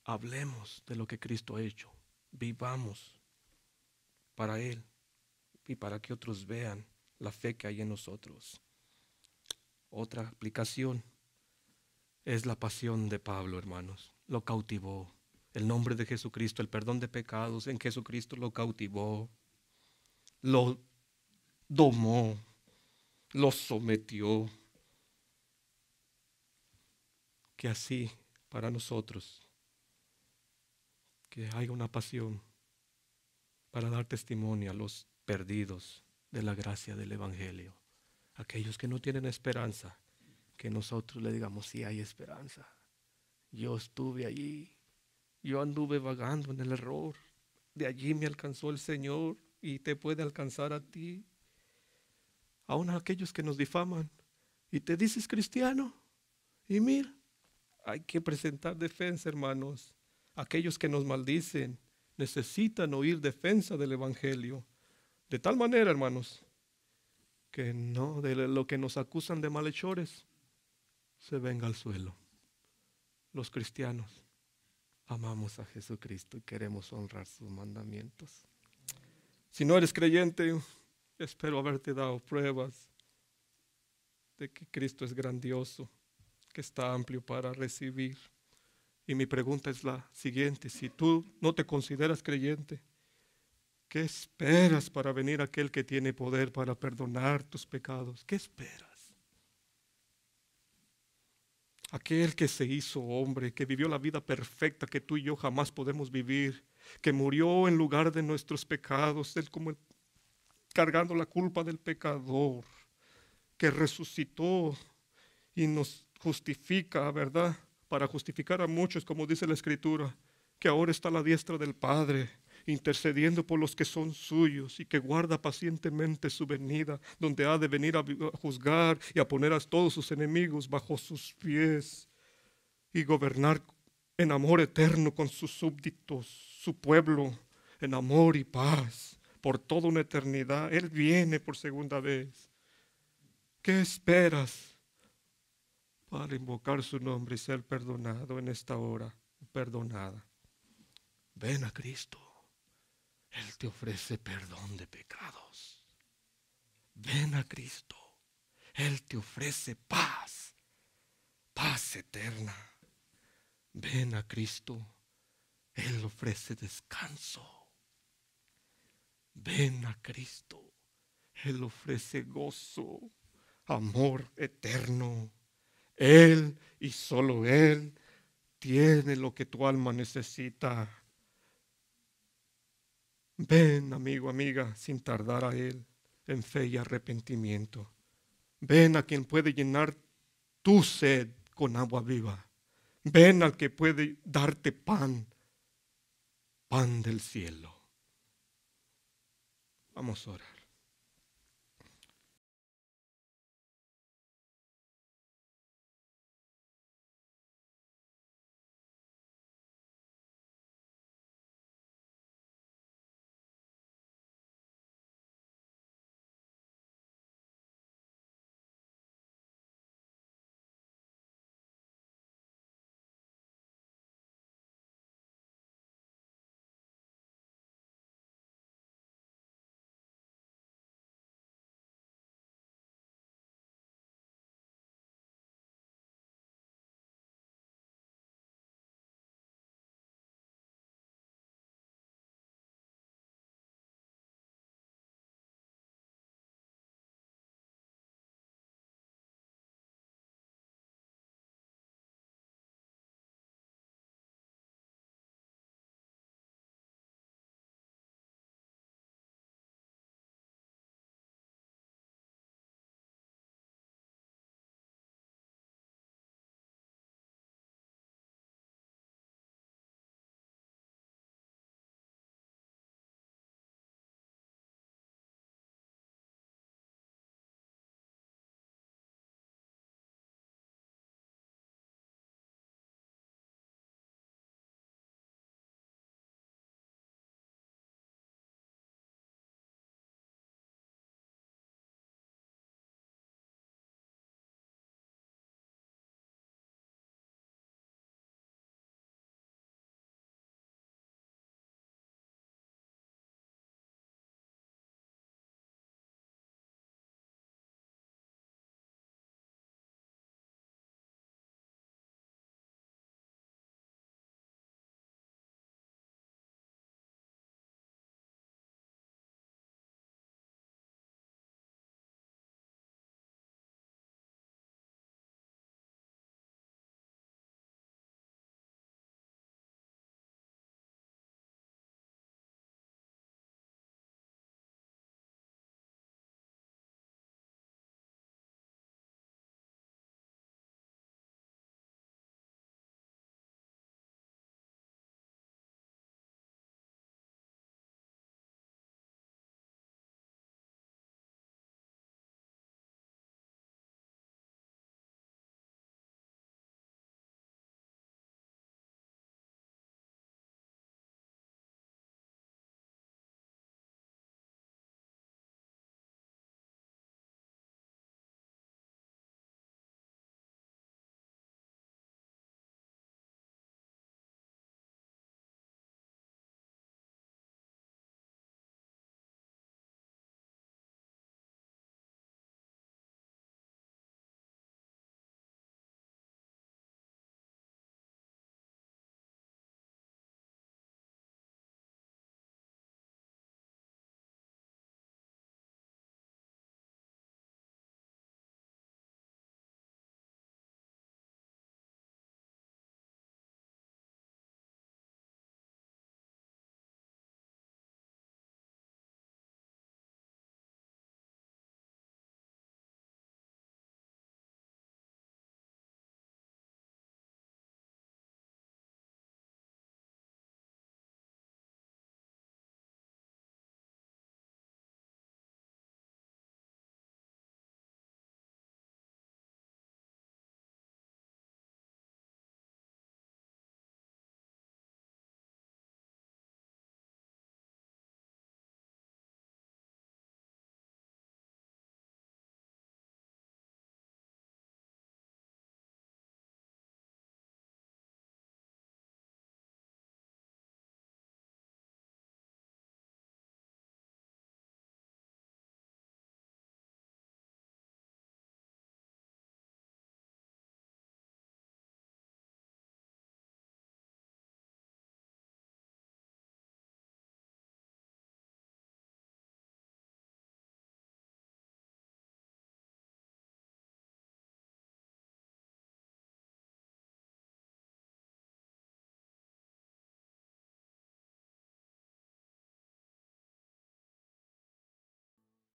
hablemos de lo que Cristo ha hecho. Vivamos para Él y para que otros vean la fe que hay en nosotros. Otra aplicación es la pasión de Pablo, hermanos. Lo cautivó. El nombre de Jesucristo, el perdón de pecados en Jesucristo lo cautivó, lo domó, lo sometió. que así para nosotros, que haya una pasión para dar testimonio a los perdidos de la gracia del Evangelio, aquellos que no tienen esperanza, que nosotros le digamos, sí hay esperanza. Yo estuve allí, yo anduve vagando en el error, de allí me alcanzó el Señor y te puede alcanzar a ti. Aún a aquellos que nos difaman y te dices cristiano, y mira, hay que presentar defensa, hermanos. Aquellos que nos maldicen necesitan oír defensa del Evangelio. De tal manera, hermanos, que no de lo que nos acusan de malhechores se venga al suelo. Los cristianos amamos a Jesucristo y queremos honrar sus mandamientos. Si no eres creyente, espero haberte dado pruebas de que Cristo es grandioso, que está amplio para recibir. Y mi pregunta es la siguiente: si tú no te consideras creyente, ¿qué esperas para venir aquel que tiene poder para perdonar tus pecados? ¿Qué esperas? Aquel que se hizo hombre, que vivió la vida perfecta que tú y yo jamás podemos vivir, que murió en lugar de nuestros pecados, él como cargando la culpa del pecador, que resucitó y nos justifica, ¿verdad? Para justificar a muchos, como dice la Escritura, que ahora está a la diestra del Padre, intercediendo por los que son suyos y que guarda pacientemente su venida, donde ha de venir a juzgar y a poner a todos sus enemigos bajo sus pies y gobernar en amor eterno con sus súbditos, su pueblo, en amor y paz por toda una eternidad. Él viene por segunda vez. ¿Qué esperas para invocar su nombre y ser perdonado en esta hora? Perdonada. Ven a Cristo. Él te ofrece perdón de pecados. Ven a Cristo. Él te ofrece paz, paz eterna. Ven a Cristo. Él ofrece descanso. Ven a Cristo. Él ofrece gozo, amor eterno. Él y solo Él tiene lo que tu alma necesita. Ven, amigo, amiga, sin tardar a Él, en fe y arrepentimiento. Ven a quien puede llenar tu sed con agua viva. Ven al que puede darte pan, pan del cielo. Vamos a orar.